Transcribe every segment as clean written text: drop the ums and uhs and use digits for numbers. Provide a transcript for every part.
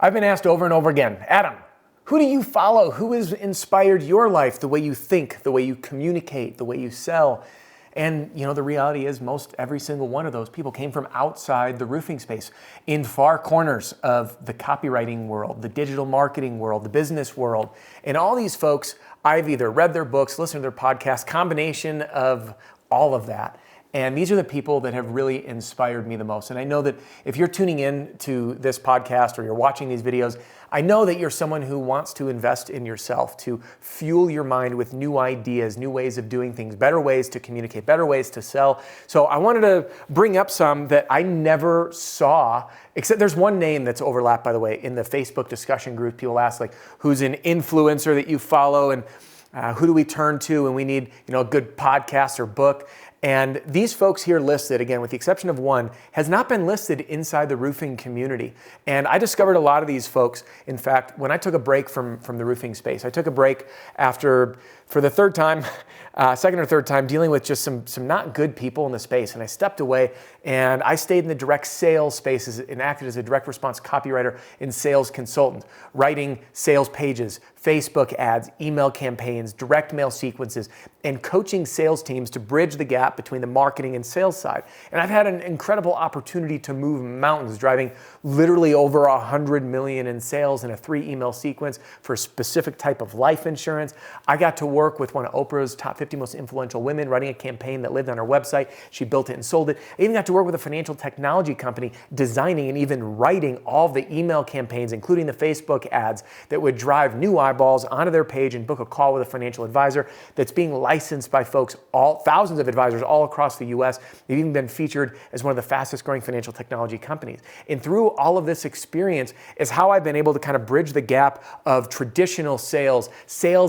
I've been asked over and over again, Adam, who do you follow? Who has inspired your life, the way you think, the way you communicate, the way you sell? And the reality is every single one of those people came from outside the roofing space, in far corners of the copywriting world, the digital marketing world, the business world. And all these folks, I've either read their books, listened to their podcasts, combination of all of that. And these are the people that have really inspired me the most. And I know that if you're tuning in to this podcast or you're watching these videos, I know that you're someone who wants to invest in yourself, to fuel your mind with new ideas, new ways of doing things, better ways to communicate, better ways to sell. So I wanted to bring up some that I never saw, except there's one name that's overlapped, by the way, in the Facebook discussion group. People ask, like, who's an influencer that you follow, and who do we turn to when we need a good podcast or book? And these folks here listed, again, with the exception of one, has not been listed inside the roofing community. And I discovered a lot of these folks. In fact, when I took a break from the roofing space, I took a break after, for the third time, second or third time, dealing with just some not good people in the space. And I stepped away and I stayed in the direct sales spaces and acted as a direct response copywriter and sales consultant, writing sales pages, Facebook ads, email campaigns, direct mail sequences, and coaching sales teams to bridge the gap between the marketing and sales side. And I've had an incredible opportunity to move mountains, driving literally over 100 million in sales in a 3 email sequence for a specific type of life insurance. I got to work with one of Oprah's top 50 most influential women, writing a campaign that lived on her website. She built it and sold it. I even got to work with a financial technology company, designing and even writing all the email campaigns, including the Facebook ads that would drive new eyeballs onto their page and book a call with a financial advisor that's being licensed by folks, thousands of advisors all across the US. They've even been featured as one of the fastest growing financial technology companies. And through all of this experience is how I've been able to kind of bridge the gap of traditional sales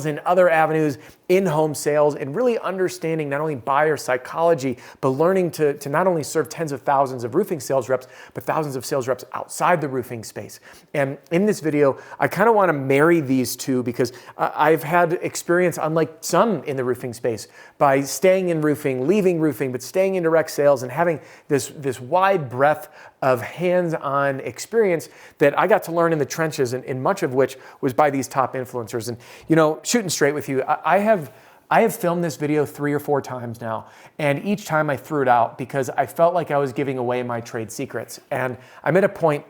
in other avenues, in-home sales, and really understanding not only buyer psychology, but learning to not only serve tens of thousands of roofing sales reps, but thousands of sales reps outside the roofing space. And in this video, I kind of want to marry these two because I've had experience, unlike some in the roofing space, by staying in roofing, leaving roofing, but staying in direct sales and having this wide breadth of hands-on experience that I got to learn in the trenches, and much of which was by these top influencers. And shooting straight with you, I have filmed this video 3 or 4 times now, and each time I threw it out because I felt like I was giving away my trade secrets. And I'm at a point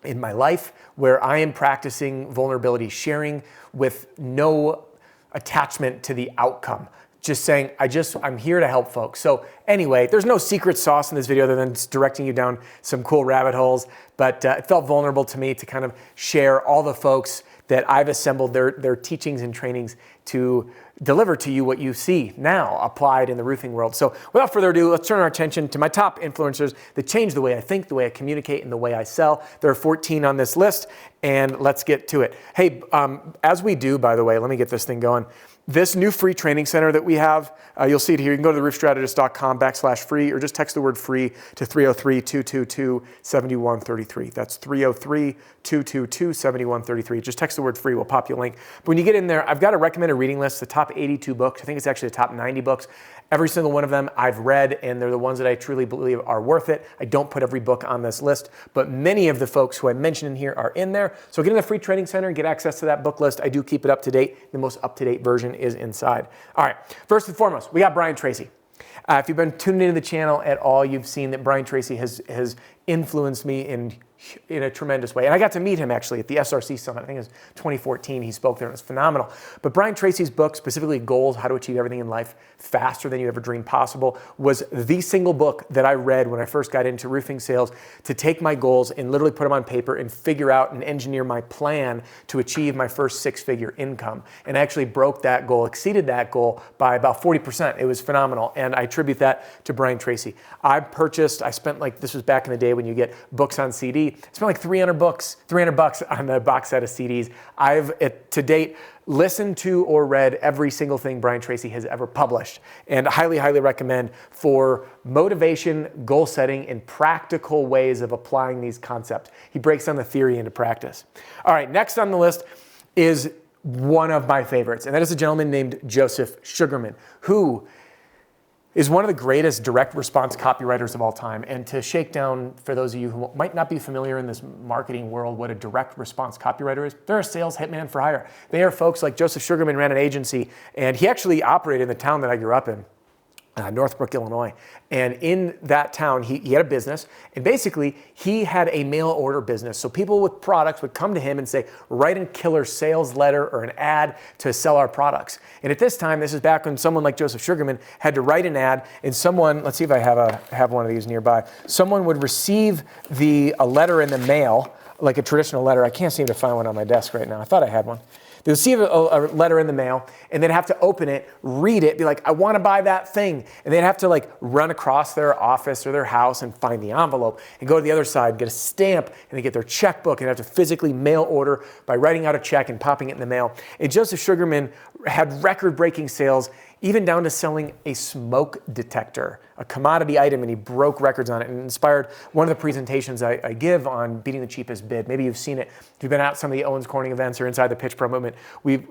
in my life where I am practicing vulnerability, sharing with no attachment to the outcome. Just saying, I'm here to help folks. So anyway, there's no secret sauce in this video other than just directing you down some cool rabbit holes, but it felt vulnerable to me to kind of share all the folks that I've assembled their teachings and trainings to deliver to you what you see now applied in the roofing world. So without further ado, let's turn our attention to my top influencers that change the way I think, the way I communicate, and the way I sell. There are 14 on this list, and let's get to it. Hey, as we do, by the way, let me get this thing going. This new free training center that we have, you'll see it here. You can go to theroofstrategist.com/free or just text the word free to 303-222-7133. That's 303-222-7133. Just text the word free. We'll pop you a link. But when you get in there, I've got a recommended reading list, the top 82 books. I think it's actually the top 90 books. Every single one of them I've read, and they're the ones that I truly believe are worth it. I don't put every book on this list, but many of the folks who I mentioned in here are in there. So get in the free training center and get access to that book list. I do keep it up to date. The most up-to-date version is inside. All right, first and foremost, we got Brian Tracy. If you've been tuning into the channel at all, you've seen that Brian Tracy has influenced me in a tremendous way. And I got to meet him actually at the SRC Summit. I think it was 2014. He spoke there. It was phenomenal. But Brian Tracy's book, specifically Goals, How to Achieve Everything in Life Faster Than You Ever Dreamed Possible, was the single book that I read when I first got into roofing sales to take my goals and literally put them on paper and figure out and engineer my plan to achieve my first 6-figure income. And I actually broke that goal, exceeded that goal by about 40%. It was phenomenal. And I attribute that to Brian Tracy. I spent this was back in the day when you get books on CD. I spent like $300 on the box set of CDs. I've, to date, listened to or read every single thing Brian Tracy has ever published, and highly, highly recommend for motivation, goal setting, and practical ways of applying these concepts. He breaks down the theory into practice. All right, next on the list is one of my favorites, and that is a gentleman named Joseph Sugarman, who is one of the greatest direct response copywriters of all time. And to shake down, for those of you who might not be familiar in this marketing world, what a direct response copywriter is, they're a sales hitman for hire. They are folks like Joseph Sugarman ran an agency, and he actually operated in the town that I grew up in. Northbrook, Illinois. And in that town, he had a business, and basically he had a mail order business. So people with products would come to him and say, write a killer sales letter or an ad to sell our products. And at this time, this is back when someone like Joseph Sugarman had to write an ad, and someone, let's see if I have one of these nearby, someone would receive a letter in the mail, like a traditional letter. I can't seem to find one on my desk right now. I thought I had one. They would receive a letter in the mail, and they'd have to open it, read it, be like, I want to buy that thing. And they'd have to like run across their office or their house and find the envelope and go to the other side, get a stamp, and they get their checkbook and have to physically mail order by writing out a check and popping it in the mail. And Joseph Sugarman had record-breaking sales, even down to selling a smoke detector, a commodity item, and he broke records on it and inspired one of the presentations I give on beating the cheapest bid. Maybe you've seen it. If you've been at some of the Owens Corning events or inside the Pitch Pro movement,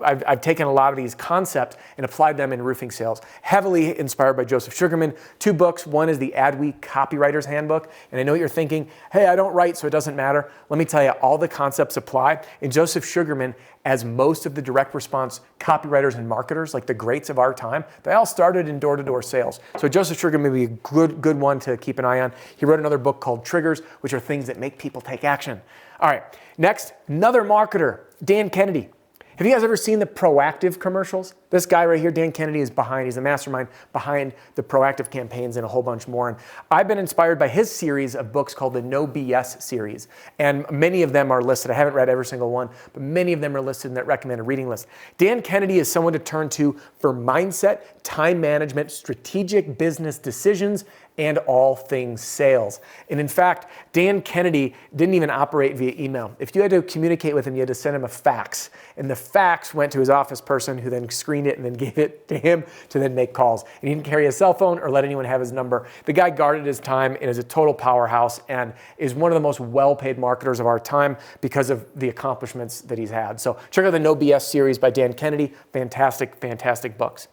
I've taken a lot of these concepts and applied them in roofing sales. Heavily inspired by Joseph Sugarman. 2 books. One is the Adweek Copywriter's Handbook. And I know what you're thinking, hey, I don't write, so it doesn't matter. Let me tell you, all the concepts apply. And Joseph Sugarman, as most of the direct response copywriters and marketers, like the greats of our time, they all started in door-to-door sales. So Joseph Sugarman may be a good one to keep an eye on. He wrote another book called Triggers, which are things that make people take action. All right, next, another marketer, Dan Kennedy. Have you guys ever seen the Proactive commercials? This guy right here, Dan Kennedy, he's the mastermind behind the Proactive campaigns and a whole bunch more. And I've been inspired by his series of books called the No BS series. And many of them are listed. I haven't read every single one, but many of them are listed in that recommended reading list. Dan Kennedy is someone to turn to for mindset, time management, strategic business decisions, and all things sales. And in fact, Dan Kennedy didn't even operate via email. If you had to communicate with him, you had to send him a fax. And the fax went to his office person, who then screened it and then gave it to him to then make calls. And he didn't carry a cell phone or let anyone have his number. The guy guarded his time and is a total powerhouse and is one of the most well-paid marketers of our time because of the accomplishments that he's had. So check out the No BS series by Dan Kennedy. Fantastic, fantastic books.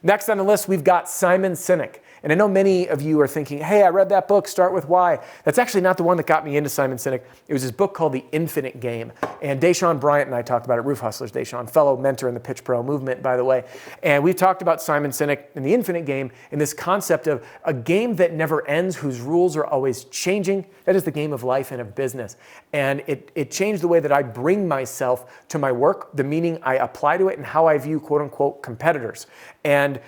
Next on the list, we've got Simon Sinek. And I know many of you are thinking, hey, I read that book, Start With Why. That's actually not the one that got me into Simon Sinek. It was his book called The Infinite Game. And Deshaun Bryant and I talked about it, Roof Hustlers, Deshaun, fellow mentor in the Pitch Pro movement, by the way. And we talked about Simon Sinek and The Infinite Game and this concept of a game that never ends, whose rules are always changing. That is the game of life and of business. And it changed the way that I bring myself to my work, the meaning I apply to it, and how I view, quote unquote, competitors. And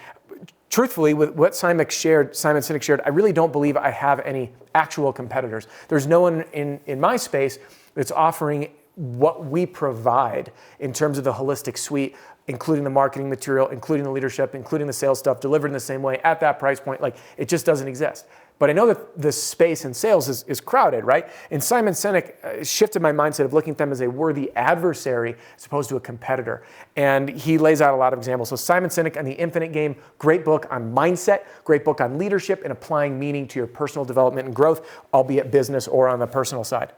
truthfully, with what Simon Sinek shared, I really don't believe I have any actual competitors. There's no one in my space that's offering what we provide in terms of the holistic suite, including the marketing material, including the leadership, including the sales stuff, delivered in the same way at that price point. Like, it just doesn't exist. But I know that the space in sales is crowded, right? And Simon Sinek shifted my mindset of looking at them as a worthy adversary as opposed to a competitor. And he lays out a lot of examples. So Simon Sinek and The Infinite Game, great book on mindset, great book on leadership and applying meaning to your personal development and growth, albeit business or on the personal side.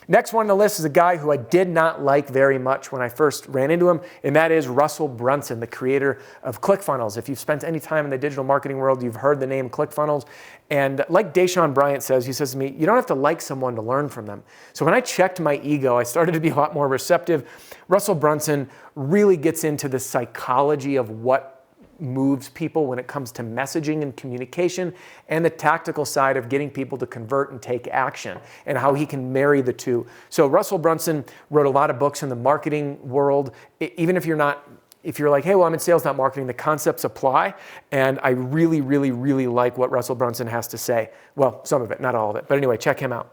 Next one on the list is a guy who I did not like very much when I first ran into him, and that is Russell Brunson, the creator of ClickFunnels. If you've spent any time in the digital marketing world, you've heard the name ClickFunnels. And like Deshaun Bryant says, he says to me, you don't have to like someone to learn from them. So when I checked my ego, I started to be a lot more receptive. Russell Brunson really gets into the psychology of what moves people when it comes to messaging and communication, and the tactical side of getting people to convert and take action, and how he can marry the two. So Russell Brunson wrote a lot of books in the marketing world. Even if you're like, hey, well, I'm in sales, not marketing, the concepts apply. And I really, really, really like what Russell Brunson has to say. Well, some of it, not all of it. But anyway, check him out.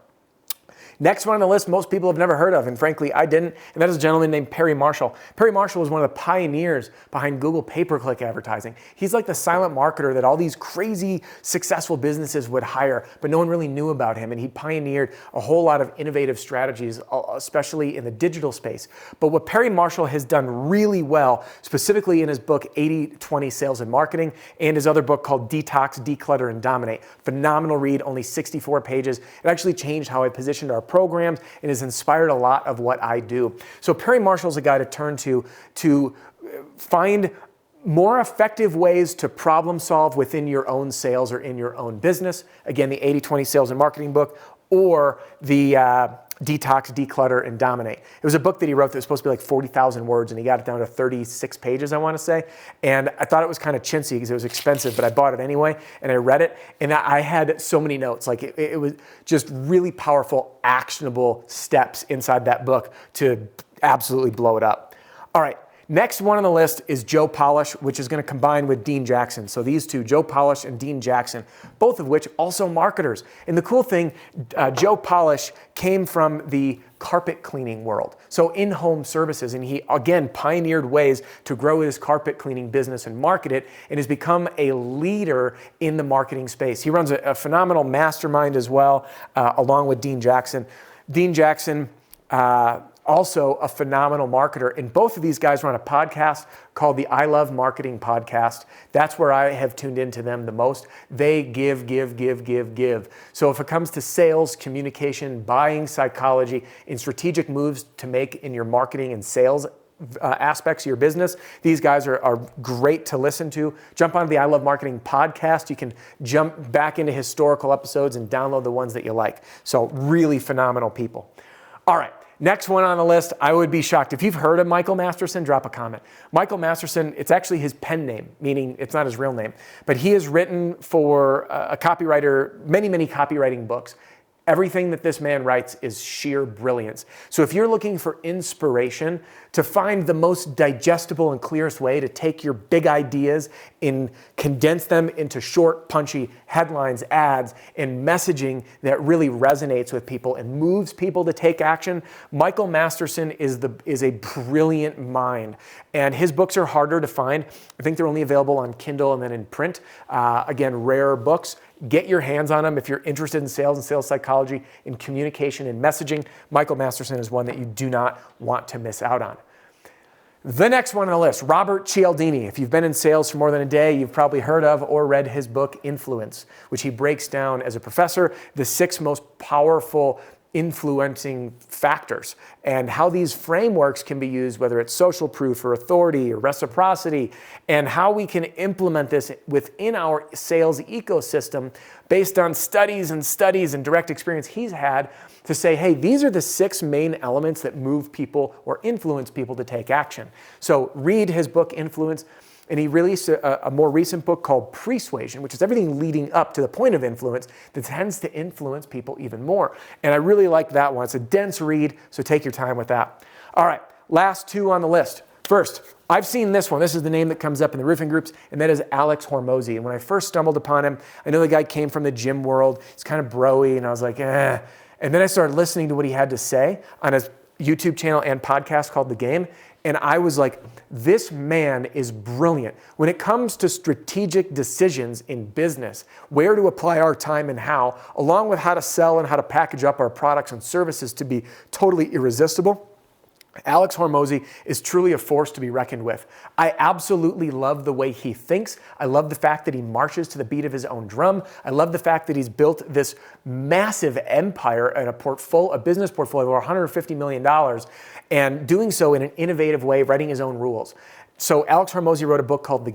Next one on the list, most people have never heard of, and frankly, I didn't, and that is a gentleman named Perry Marshall. Perry Marshall was one of the pioneers behind Google pay-per-click advertising. He's like the silent marketer that all these crazy, successful businesses would hire, but no one really knew about him, and he pioneered a whole lot of innovative strategies, especially in the digital space. But what Perry Marshall has done really well, specifically in his book, 80-20 Sales and Marketing, and his other book called Detox, Declutter, and Dominate. Phenomenal read, only 64 pages. It actually changed how I positioned our programs and has inspired a lot of what I do. So Perry Marshall's a guy to turn to find more effective ways to problem solve within your own sales or in your own business. Again, the 80-20 Sales and Marketing book, or the Detox, Declutter, and Dominate. It was a book that he wrote that was supposed to be like 40,000 words, and he got it down to 36 pages, I want to say. And I thought it was kind of chintzy because it was expensive, but I bought it anyway, and I read it, and I had so many notes. Like it was just really powerful, actionable steps inside that book to absolutely blow it up. All right. Next one on the list is Joe Polish, which is going to combine with Dean Jackson. So these two, Joe Polish and Dean Jackson, both of which also marketers. And the cool thing, Joe Polish came from the carpet cleaning world, so in-home services. And he, again, pioneered ways to grow his carpet cleaning business and market it, and has become a leader in the marketing space. He runs a phenomenal mastermind as well, along with Dean Jackson. Dean Jackson, also a phenomenal marketer. And both of these guys run a podcast called the I Love Marketing Podcast. That's where I have tuned into them the most. They give. So if it comes to sales, communication, buying psychology, and strategic moves to make in your marketing and sales aspects of your business, these guys are great to listen to. Jump onto the I Love Marketing Podcast. You can jump back into historical episodes and download the ones that you like. So really phenomenal people. All right. Next one on the list, I would be shocked. If you've heard of Michael Masterson, drop a comment. Michael Masterson, it's actually his pen name, meaning it's not his real name, but he has written for a copywriter, many copywriting books. Everything that this man writes is sheer brilliance. So if you're looking for inspiration to find the most digestible and clearest way to take your big ideas and condense them into short, punchy headlines, ads, and messaging that really resonates with people and moves people to take action, Michael Masterson is a brilliant mind. And his books are harder to find. I think they're only available on Kindle and then in print. Again, rarer books. Get your hands on them if you're interested in sales and sales psychology, in communication and messaging. Michael Masterson is one that you do not want to miss out on. The next one on the list, Robert Cialdini. If you've been in sales for more than a day, you've probably heard of or read his book, Influence, which he breaks down as a professor, the 6 most powerful influencing factors and how these frameworks can be used, whether it's social proof or authority or reciprocity, and how we can implement this within our sales ecosystem based on studies and direct experience he's had to say, hey, these are the 6 main elements that move people or influence people to take action. So read his book, Influence. And he released a more recent book called Persuasion, which is everything leading up to the point of influence that tends to influence people even more. And I really like that one. It's a dense read, so take your time with that. All right, last 2 on the list. First, I've seen this one. This is the name that comes up in the roofing groups, and that is Alex Hormozi. And when I first stumbled upon him, I know the guy came from the gym world. He's kind of bro-y, and I was like, eh. And then I started listening to what he had to say on his YouTube channel and podcast called The Game. And I was like, this man is brilliant. When it comes to strategic decisions in business, where to apply our time and how, along with how to sell and how to package up our products and services to be totally irresistible, Alex Hormozi is truly a force to be reckoned with. I absolutely love the way he thinks. I love the fact that he marches to the beat of his own drum. I love the fact that he's built this massive empire and a business portfolio of over $150 million, and doing so in an innovative way, writing his own rules. So Alex Hormozi wrote a book called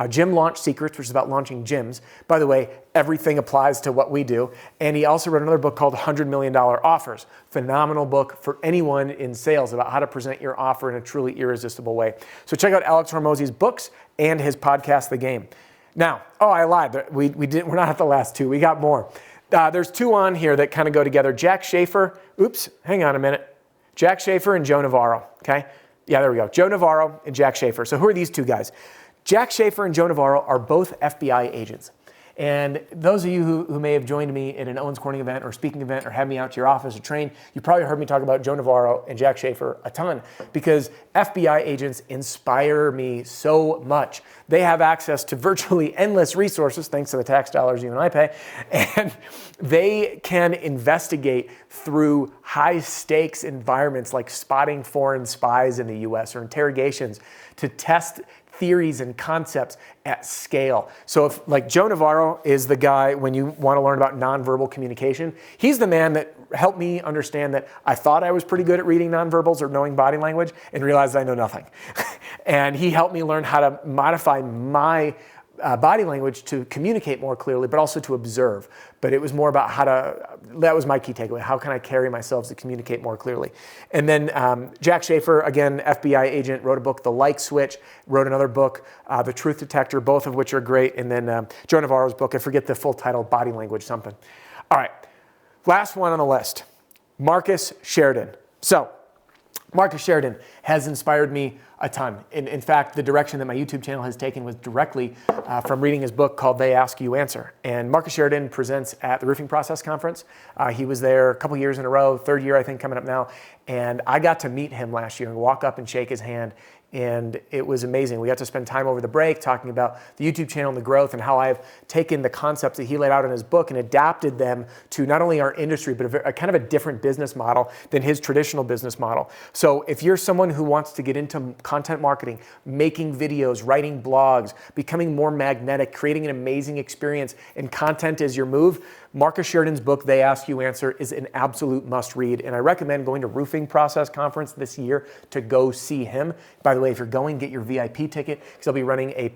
Gym Launch Secrets, which is about launching gyms. By the way, everything applies to what we do. And he also wrote another book called $100 Million Offers. Phenomenal book for anyone in sales about how to present your offer in a truly irresistible way. So check out Alex Hormozi's books and his podcast, The Game. Now, I lied. We're not at the last 2. We got more. There's 2 on here that kind of go together. Jack Schaefer. Hang on a minute. Jack Schaefer and Joe Navarro. Okay. Yeah, there we go. Joe Navarro and Jack Schaefer. So who are these 2 guys? Jack Schaefer and Joe Navarro are both FBI agents. And those of you who may have joined me at an Owens Corning event or speaking event or had me out to your office or train, you probably heard me talk about Joe Navarro and Jack Schaefer a ton, because FBI agents inspire me so much. They have access to virtually endless resources, thanks to the tax dollars you and I pay, and they can investigate through high stakes environments like spotting foreign spies in the US or interrogations to test theories and concepts at scale. So if, like, Joe Navarro is the guy, when you want to learn about nonverbal communication, he's the man that helped me understand that I thought I was pretty good at reading nonverbals or knowing body language and realized I know nothing. And he helped me learn how to modify my body language to communicate more clearly, but also to observe. But it was more about that was my key takeaway. How can I carry myself to communicate more clearly? And then Jack Schaefer, again, FBI agent, wrote a book, The Like Switch, wrote another book, The Truth Detector, both of which are great. And then Joe Navarro's book, I forget the full title, Body Language something. All right, last one on the list, Marcus Sheridan. So Marcus Sheridan has inspired me a ton. In fact, the direction that my YouTube channel has taken was directly from reading his book called They Ask You Answer. And Marcus Sheridan presents at the Roofing Process Conference. He was there a couple years in a row, third year I think coming up now. And I got to meet him last year and walk up and shake his hand. And it was amazing. We got to spend time over the break talking about the YouTube channel and the growth and how I've taken the concepts that he laid out in his book and adapted them to not only our industry, but a kind of a different business model than his traditional business model. So if you're someone who wants to get into content marketing, making videos, writing blogs, becoming more magnetic, creating an amazing experience, and content is your move, Marcus Sheridan's book, They Ask You Answer, is an absolute must read. And I recommend going to Roofing Process Conference this year to go see him. By the way, if you're going, get your VIP ticket because I'll be running a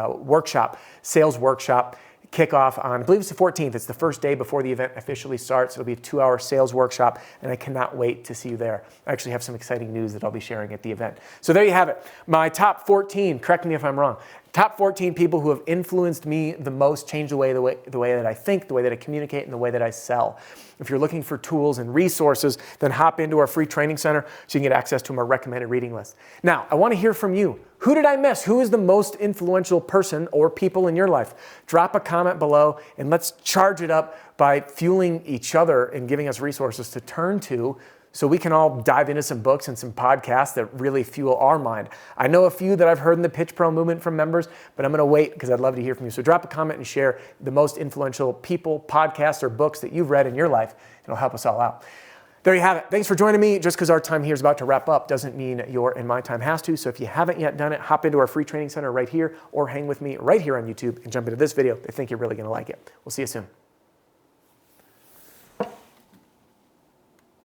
workshop, sales workshop, kickoff on, I believe it's the 14th. It's the first day before the event officially starts. It'll be a 2-hour sales workshop, and I cannot wait to see you there. I actually have some exciting news that I'll be sharing at the event. So there you have it. My top 14, correct me if I'm wrong, top 14 people who have influenced me the most, changed the way that I think, the way that I communicate, and the way that I sell. If you're looking for tools and resources, then hop into our free training center so you can get access to our recommended reading list. Now, I want to hear from you. Who did I miss? Who is the most influential person or people in your life? Drop a comment below and let's charge it up by fueling each other and giving us resources to turn to so we can all dive into some books and some podcasts that really fuel our mind. I know a few that I've heard in the Pitch Pro movement from members, but I'm going to wait because I'd love to hear from you. So drop a comment and share the most influential people, podcasts, or books that you've read in your life. It'll help us all out. There you have it. Thanks for joining me. Just because our time here is about to wrap up doesn't mean your and my time has to. So if you haven't yet done it, hop into our free training center right here or hang with me right here on YouTube and jump into this video. I think you're really going to like it. We'll see you soon.